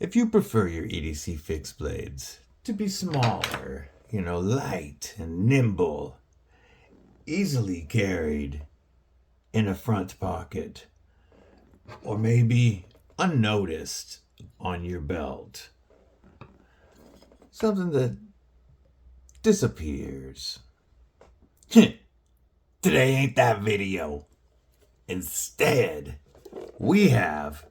If you prefer your EDC fixed blades to be smaller, light and nimble, easily carried in a front pocket, or maybe unnoticed on your belt, something that disappears. Today ain't that video. Instead, we have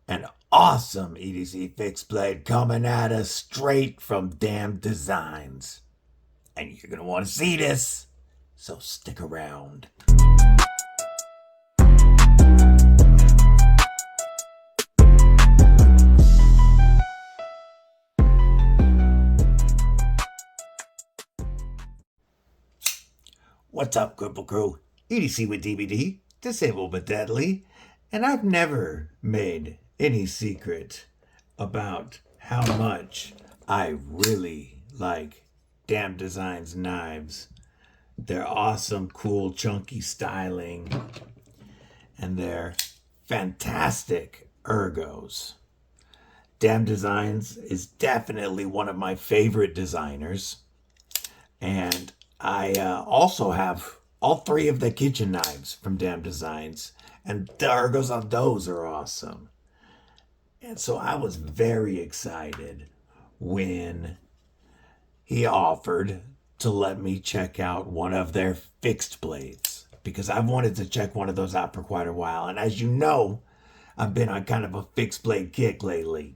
an awesome EDC fixed blade coming at us straight from Damn Designs. And you're going to want to see this, so stick around. What's up, Cripple Crew? EDC with DBD, disabled but deadly, and I've never made any secret about how much I really like Damn Designs knives. They're awesome, cool, chunky styling, and they're fantastic ergos. Damn Designs is definitely one of my favorite designers, and I also have all three of the kitchen knives from Damn Designs, and the ergos on those are awesome. And so I was very excited when he offered to let me check out one of their fixed blades, because I've wanted to check one of those out for quite a while. And as you know, I've been on kind of a fixed blade kick lately.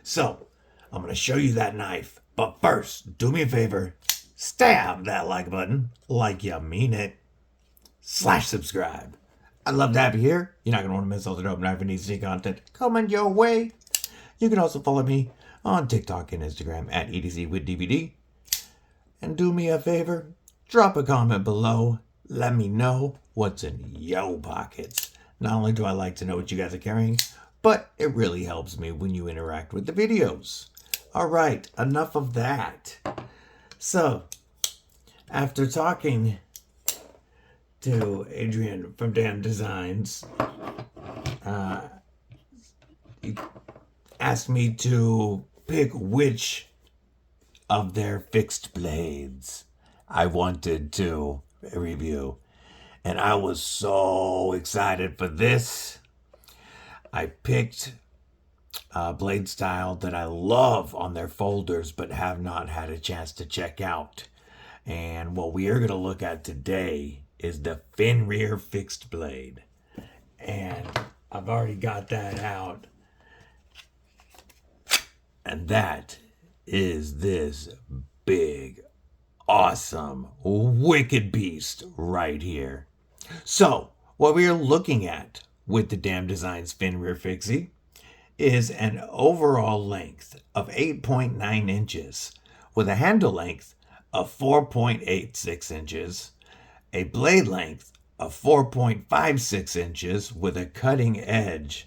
So I'm going to show you that knife. But first, do me a favor. Stab that like button like you mean it. /subscribe. I'd love to have you here. You're not going to want to miss all the dope knife and EDC content coming your way. You can also follow me on TikTok and Instagram at EDCwithDBD. And do me a favor, drop a comment below. Let me know what's in your pockets. Not only do I like to know what you guys are carrying, but it really helps me when you interact with the videos. All right, enough of that. So, after talking to Adrian from Damn Designs, he asked me to pick which of their fixed blades I wanted to review. And I was so excited for this. I picked a blade style that I love on their folders but have not had a chance to check out. And what we are going to look at today is the Fenrir fixed blade. And I've already got that out. And that is this big, awesome, wicked beast right here. So, what we are looking at with the Damn Designs Fenrir Fixie is an overall length of 8.9 inches with a handle length of 4.86 inches, a blade length of 4.56 inches with a cutting edge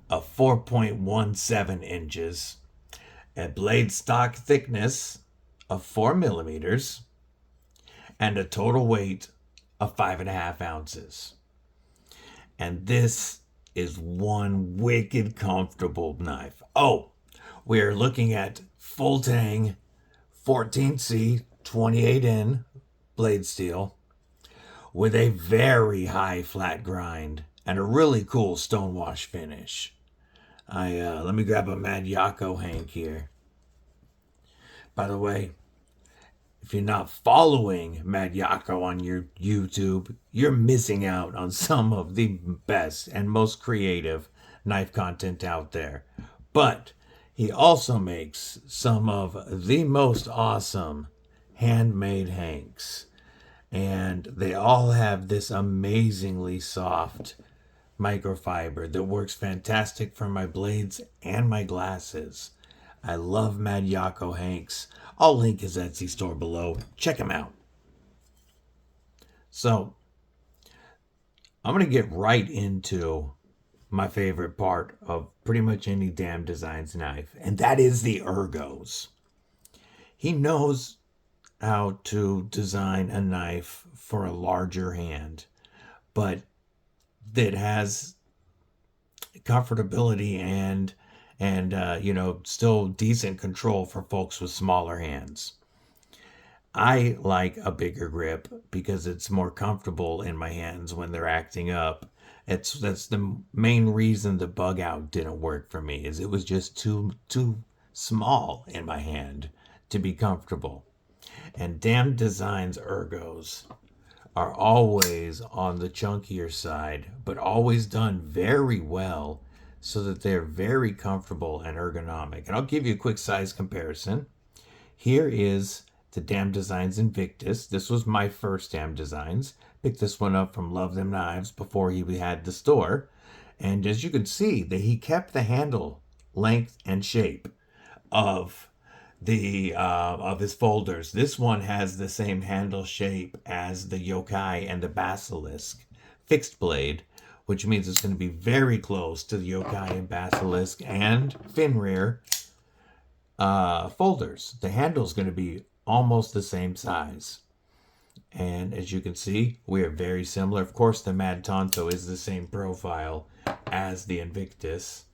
of 4.17 inches, a blade stock thickness of 4 millimeters, and a total weight of 5.5 ounces. And this is one wicked comfortable knife. Oh, we are looking at full tang 14C 28N blade steel with a very high flat grind and a really cool stonewash finish. Let me grab a Mad Yako Hank here. By the way, if you're not following Mad Yako on your YouTube, you're missing out on some of the best and most creative knife content out there. But he also makes some of the most awesome handmade hanks. And they all have this amazingly soft microfiber that works fantastic for my blades and my glasses. I love Mad Yako hanks. I'll link his Etsy store below. Check him out. So, I'm going to get right into my favorite part of pretty much any Damn Designs knife, and that is the ergos. He knows how to design a knife for a larger hand, but that has comfortability and and, still decent control for folks with smaller hands. I like a bigger grip because it's more comfortable in my hands when they're acting up. That's the main reason the bug out didn't work for me, is it was just too small in my hand to be comfortable. And Damn Design's ergos are always on the chunkier side, but always done very well so that they're very comfortable and ergonomic. And I'll give you a quick size comparison. Here is the Damn Designs Invictus. This was my first Damn Designs. Picked this one up from Love Them Knives before he had the store. And as you can see, that he kept the handle length and shape of his folders. This one has the same handle shape as the Yokai and the Basilisk fixed blade, which means it's going to be very close to the Yokai and Basilisk and Fenrir folders. The handle is going to be almost the same size. And as you can see, we are very similar. Of course, the Mad Tonto is the same profile as the Invictus.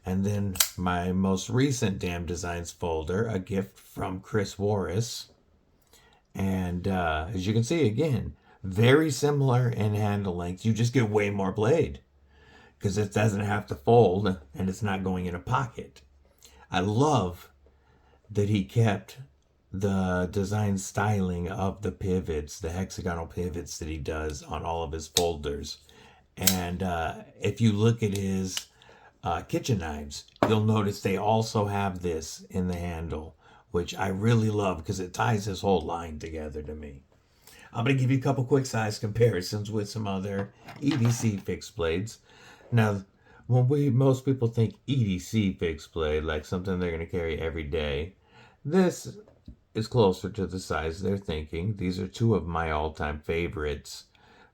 And then my most recent Damn Designs folder, a gift from Chris Warris. And as you can see, again, very similar in handle length. You just get way more blade because it doesn't have to fold and it's not going in a pocket. I love that he kept the design styling of the pivots, the hexagonal pivots that he does on all of his folders. And if you look at his kitchen knives, you'll notice they also have this in the handle, which I really love because it ties his whole line together to me. I'm going to give you a couple quick size comparisons with some other EDC fixed blades. Now, when most people think EDC fixed blade, like something they're going to carry every day, this is closer to the size they're thinking. These are two of my all-time favorites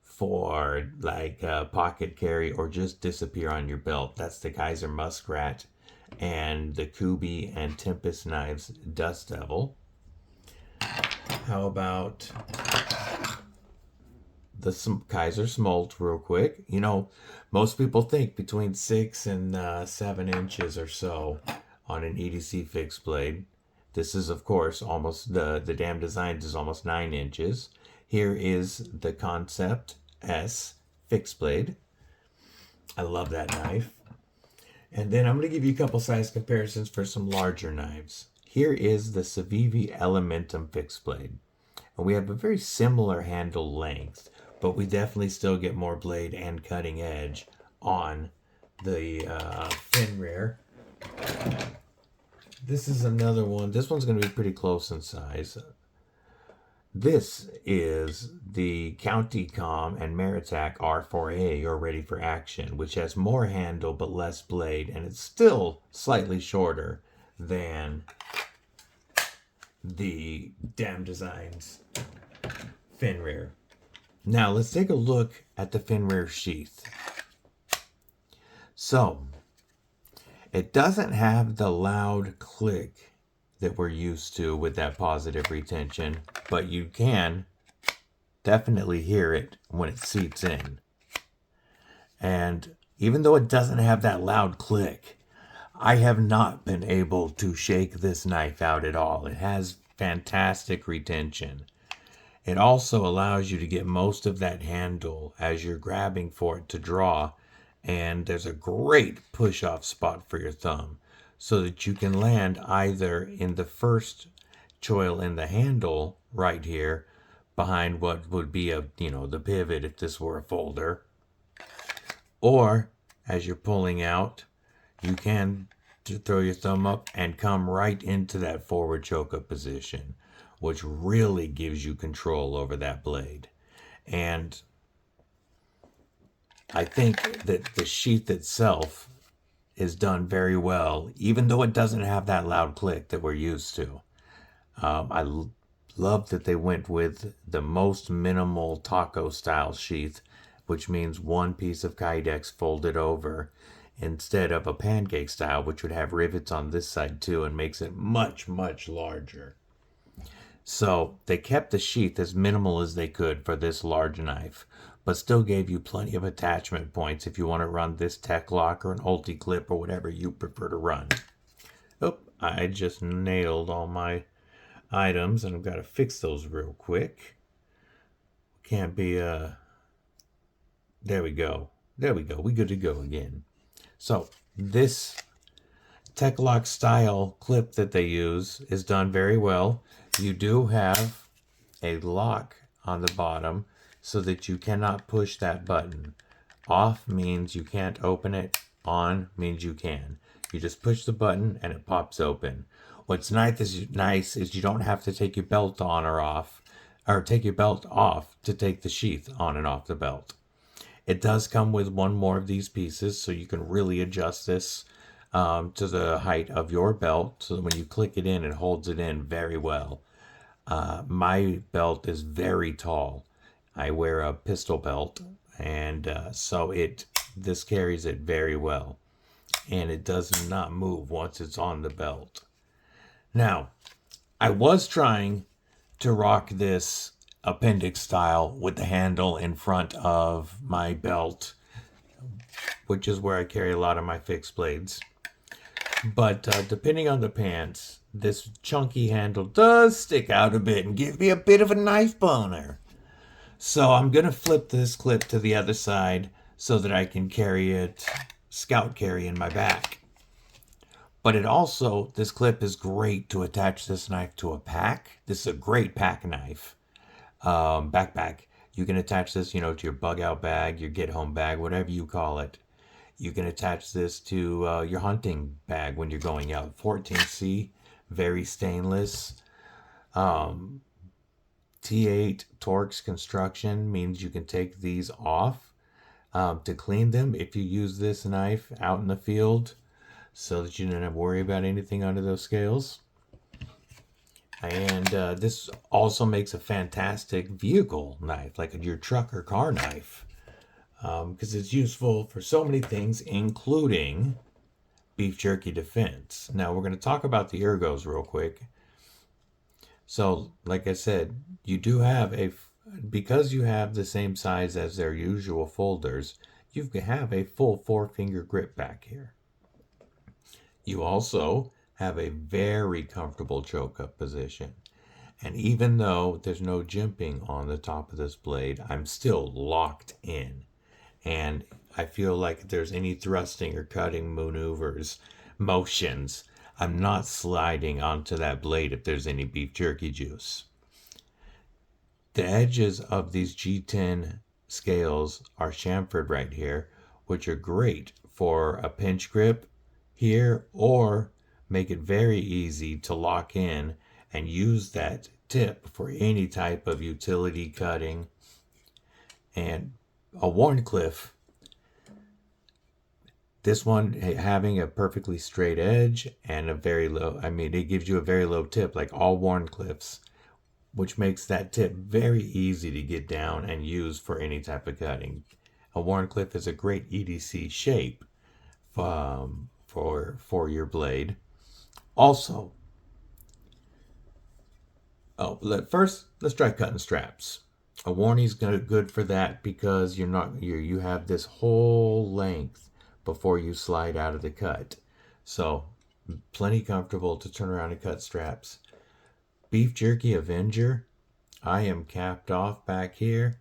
for like pocket carry or just disappear on your belt. That's the Kaiser Muskrat and the Kubi and Tempest Knives Dust Devil. How about the Kaiser Smolt real quick? You know, most people think between 6 and 7 inches or so on an EDC fixed blade. This is, of course, almost the Damn Designs is almost 9 inches. Here is the Kansept S fixed blade. I love that knife. And then I'm going to give you a couple size comparisons for some larger knives. Here is the Civivi Elementum fixed blade. And we have a very similar handle length, but we definitely still get more blade and cutting edge on the Fenrir. This is another one. This one's going to be pretty close in size. This is the County Comm and Maritac R4A, or Ready for Action, which has more handle but less blade, and it's still slightly shorter than the Damn Designs Fenrir. Now let's take a look at the Fenrir sheath. So, it doesn't have the loud click that we're used to with that positive retention, but you can definitely hear it when it seeps in. And even though it doesn't have that loud click, I have not been able to shake this knife out at all. It has fantastic retention. It also allows you to get most of that handle as you're grabbing for it to draw, and there's a great push-off spot for your thumb so that you can land either in the first choil in the handle right here behind what would be the pivot if this were a folder, or as you're pulling out, you can throw your thumb up and come right into that forward choke-up position, which really gives you control over that blade. And I think that the sheath itself is done very well, even though it doesn't have that loud click that we're used to. I love that they went with the most minimal taco style sheath, which means one piece of kydex folded over instead of a pancake style, which would have rivets on this side too and makes it much, much larger. So they kept the sheath as minimal as they could for this large knife, but still gave you plenty of attachment points if you want to run this tech lock or an ulti clip or whatever you prefer to run. Oh, I just nailed all my items and I've got to fix those real quick. Can't be, there we go. There we go. We good to go again. So this tech lock style clip that they use is done very well. You do have a lock on the bottom so that you cannot push that button. Off means you can't open it. On means you can. You just push the button and it pops open. What's nice is you don't have to take your belt on or off, or take your belt off to take the sheath on and off the belt. It does come with one more of these pieces, so you can really adjust this to the height of your belt, so that when you click it in, it holds it in very well. My belt is very tall. I wear a pistol belt, and so this carries it very well, and it does not move once it's on the belt. Now, I was trying to rock this appendix style with the handle in front of my belt, which is where I carry a lot of my fixed blades. But depending on the pants, this chunky handle does stick out a bit and give me a bit of a knife boner. So I'm going to flip this clip to the other side so that I can carry it, scout carry in my back. But this clip is great to attach this knife to a pack. This is a great pack knife. Backpack. You can attach this, to your bug out bag, your get home bag, whatever you call it. You can attach this to your hunting bag when you're going out. 14C, very stainless. T8 Torx construction means you can take these off to clean them if you use this knife out in the field, so that you don't have to worry about anything under those scales. And this also makes a fantastic vehicle knife, like your truck or car knife, because it's useful for so many things, including beef jerky defense. Now, we're going to talk about the ergos real quick. So, like I said, you do have because you have the same size as their usual folders, you have a full 4-finger grip back here. You also have a very comfortable choke up position. And even though there's no jimping on the top of this blade, I'm still locked in. And I feel like if there's any thrusting or cutting motions, I'm not sliding onto that blade if there's any beef jerky juice. The edges of these G10 scales are chamfered right here, which are great for a pinch grip here, or make it very easy to lock in and use that tip for any type of utility cutting. And a Wharncliffe, this one having a perfectly straight edge and a very low, it gives you a very low tip like all Wharncliffes, which makes that tip very easy to get down and use for any type of cutting. A Wharncliffe is a great EDC shape for your blade. Also, let's try cutting straps. A Warnie's good for that because you have this whole length before you slide out of the cut. So plenty comfortable to turn around and cut straps. Beef Jerky Avenger, I am capped off back here,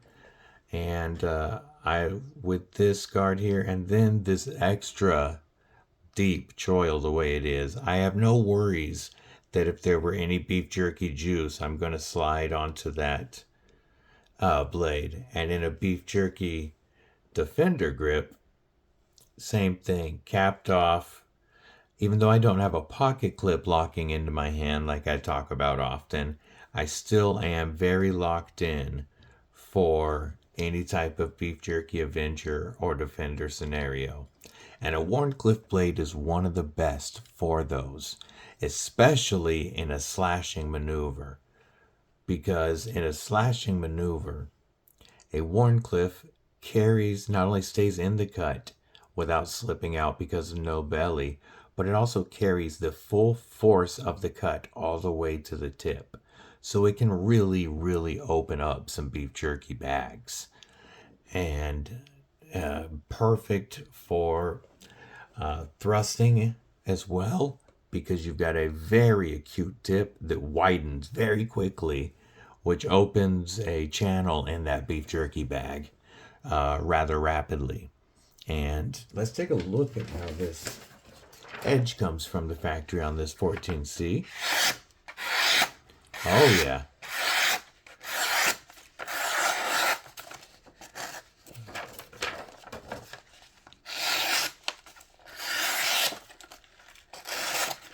and with this guard here and then this extra deep choil the way it is, I have no worries that if there were any beef jerky juice, I'm going to slide onto that blade. And in a beef jerky defender grip, same thing, capped off. Even though I don't have a pocket clip locking into my hand like I talk about often, I still am very locked in for any type of beef jerky Avenger or defender scenario. And a Wharncliffe blade is one of the best for those, especially in a slashing maneuver. Because in a slashing maneuver, a Wharncliffe not only stays in the cut without slipping out because of no belly, but it also carries the full force of the cut all the way to the tip. so it can really open up some beef jerky bags. And perfect for thrusting as well, because you've got a very acute tip that widens very quickly, which opens a channel in that beef jerky bag rather rapidly. And let's take a look at how this edge comes from the factory on this 14C. Oh yeah.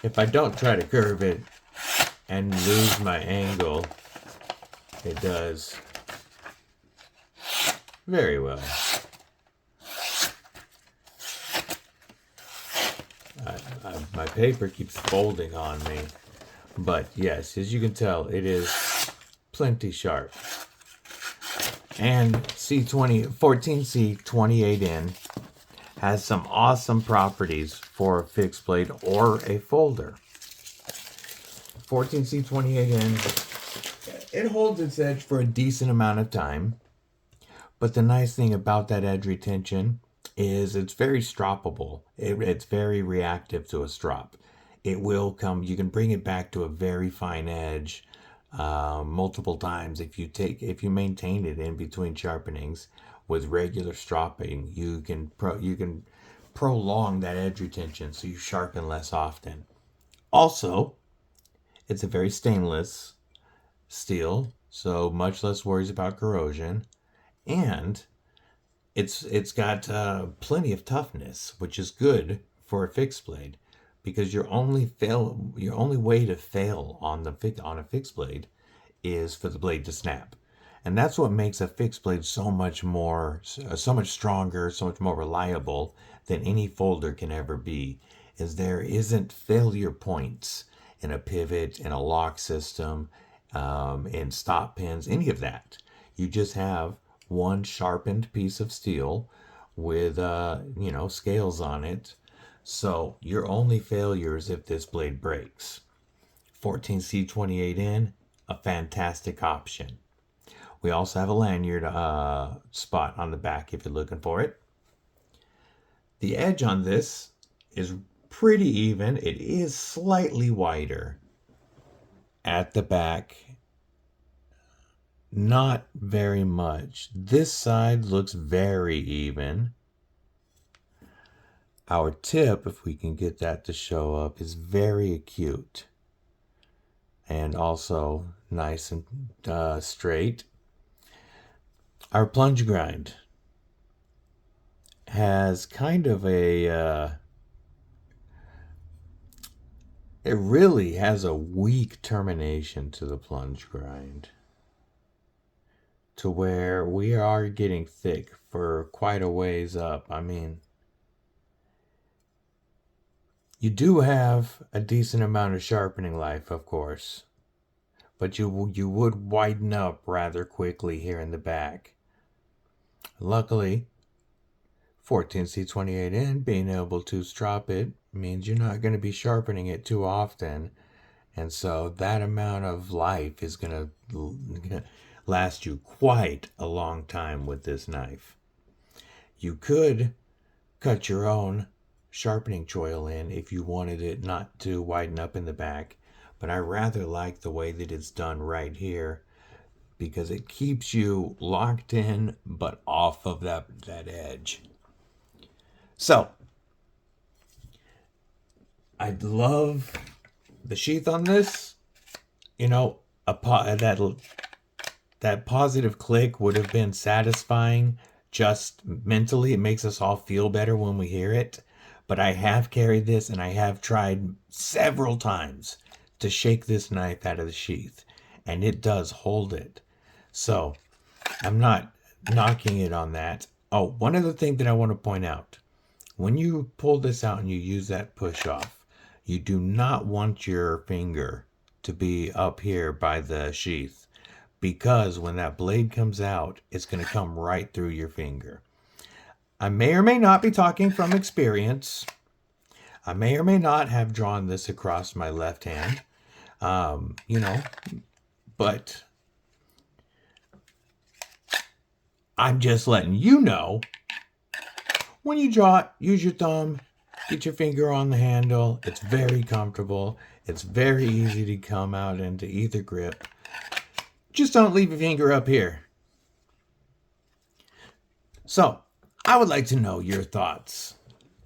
If I don't try to curve it and lose my angle, it does very well. My paper keeps folding on me, but yes, as you can tell, it is plenty sharp. And C14C 28N has some awesome properties for a fixed blade or a folder. 14C 28N, it holds its edge for a decent amount of time, but the nice thing about that edge retention is it's very stroppable. It's very reactive to a strop. It will come, you can bring it back to a very fine edge multiple times if you maintain it in between sharpenings with regular stropping. You can prolong that edge retention so you sharpen less often. Also, it's a very stainless steel, so much less worries about corrosion, and it's got plenty of toughness, which is good for a fixed blade, because your only way to fail on a fixed blade is for the blade to snap. And that's what makes a fixed blade so much stronger, so much more reliable than any folder can ever be, is there isn't failure points in a pivot, in a lock system, in stop pins, any of that. You just have one sharpened piece of steel with scales on it. So your only failure is if this blade breaks. 14C28N, a fantastic option. We also have a lanyard spot on the back if you're looking for it. The edge on this is pretty even. It is slightly wider at the back. Not very much. This side looks very even. Our tip, if we can get that to show up, is very acute. And also nice and straight. Our plunge grind has kind of it really has a weak termination to the plunge grind, to where we are getting thick for quite a ways up. I mean, you do have a decent amount of sharpening life, of course, but you would widen up rather quickly here in the back. Luckily, 14C28N being able to strop it means you're not going to be sharpening it too often, and so that amount of life is going to last you quite a long time with this knife. You could cut your own sharpening choil in if you wanted it not to widen up in the back, but I rather like the way that it's done right here, because it keeps you locked in but off of that edge. So I love the sheath on this. You know, that positive click would have been satisfying just mentally. It makes us all feel better when we hear it. But I have carried this and I have tried several times to shake this knife out of the sheath, and it does hold it. So I'm not knocking it on that. Oh, one other thing that I want to point out. When you pull this out and you use that push off, you do not want your finger to be up here by the sheath, because when that blade comes out, it's going to come right through your finger. I may or may not be talking from experience. I may or may not have drawn this across my left hand. but I'm just letting you know, when you draw it, use your thumb, get your finger on the handle. It's very comfortable. It's very easy to come out into either grip. Just don't leave your finger up here. So, I would like to know your thoughts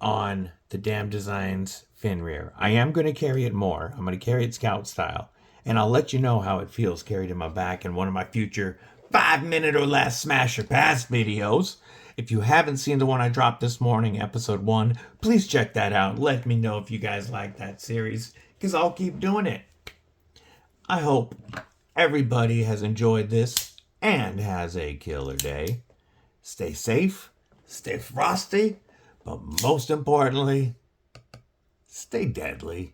on the Damn Designs Fenrir. I am going to carry it more. I'm going to carry it scout style. And I'll let you know how it feels carried in my back in one of my future 5-minute or less smash or pass videos. If you haven't seen the one I dropped this morning, episode 1, please check that out. Let me know if you guys like that series, because I'll keep doing it. I hope everybody has enjoyed this and has a killer day. Stay safe, stay frosty, but most importantly, stay deadly.